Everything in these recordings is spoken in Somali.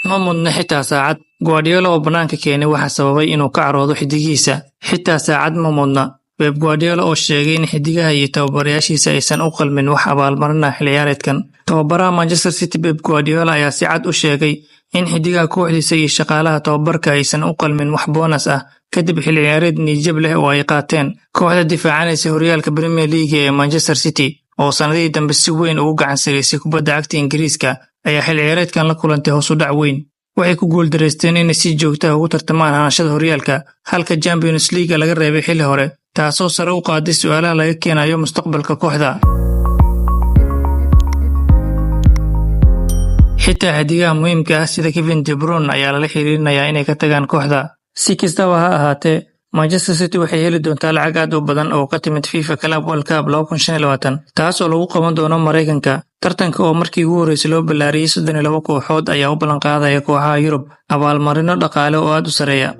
ma mudna xitaa saacad. Guardiola oo banaanka keenay waxa sababay inuu ka caroodo xidigiisa. Xitaa saacad ma mudna. Pep Guardiola oo sheegay in xidigaha iyo tababarayaashiisa aysan u qalmin wax abaalmarina xilli ciyaareedkan. Tababaraha Manchester City Pep Guardiola ayaa si cad u sheegay in xidigaha kooxdiisa iyo shaqaalaha tababarka aysan u qalmin wax bonus ah kadib xilli ciyaareed niyad leh oo ay qaateen. Kooxda difaacanaysa horyaalka Premier League ee Manchester City oo sanadihii dambe si weyn ugu gacan sareysay kubadda cagta Ingiriiska ayaa xilli ciyaareedkan la kulantay hoos u dhac weyn. Waxay ku guuldareysteen inay si joogto ah ugu tartamaan hanashada horyaalka halka Champions League laga reebay xilli hore, taasoo sare u qaaday su'aalaha laga keenayo mustaqbalka kooxda. Xitaa xidigaha muhiimka ah sida Kevin De Bruyne ayaa lala xiriirinayaa inay ka tagaan kooxda. Si kastaba ha ahaatee, Manchester City waxay heli doontaa lacag aad u badan oo ka timid FIFA Club World Cup 2025, taasoo lagu qaban doono Mareykanka. Tartanka oo markii ugu horeysay loo ballaariyay 32 kooxood ayaa u ballan qaadaya kooxaha Yurub abaalmarino dhaqaale oo aad u sareeya.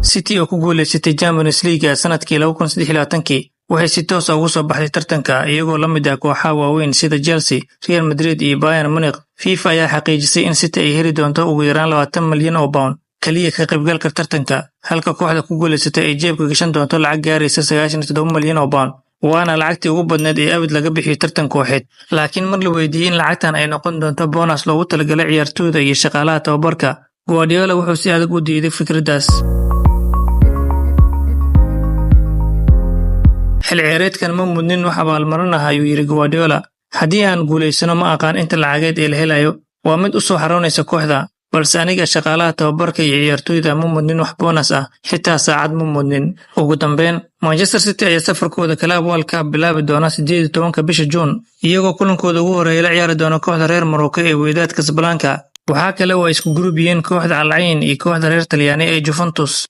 City oo ku guuleysatay Champions League sanadkii 2023 waxay si toos ah ugu soo baxday tartanka iyagoo la mid ah kooxaha waaweyn sida Chelsea, Real Madrid iyo Bayern Munich. FIFA ayaa xaqiijisay in City ay heli doonto ugu yaraan 20 milyan oo pound kaliya ka qaybgalka tartanka, halka kooxda ku guuleysatay ay jeebka gashan doonto lacag gaaraysa 97 milyan oo pound. Waana lacagtii ugu badneed ee abid laga bixiyo tartan kooxeed. Laakiin mar la weydiiyay in lacagtan ay noqon doonto bonus loogu talagalay ciyaartooyda iyo shaqaalaha tababarka, Guardiola wuxuu si adag u diiday fikraddaas. xilli ciyaareedkan ma mudnin wax abaalmarin ah ayuu yiri Guardiola. Haddii aan guuleysano ma aqaan inta lacageed ee la helayo, waa mid u soo xaroonaysa kooxda, balse aniga shaqaalaha tababarka iyo ciyaartooyda ma mudnin wax bonus ah, xitaa saacad ma mudnin. Ugu dambeyn, Manchester City ayaa safarkooda Club World Cup bilaabi doona 18 bisha June, iyagoo kulankooda ugu horeeya la ciyaari doona kooxda reer Morocco ee Wydad Casablanca. Waxaa kale oo ay isku group yihiin kooxda Al Ain iyo kooxda reer Talyaani ee Juventus.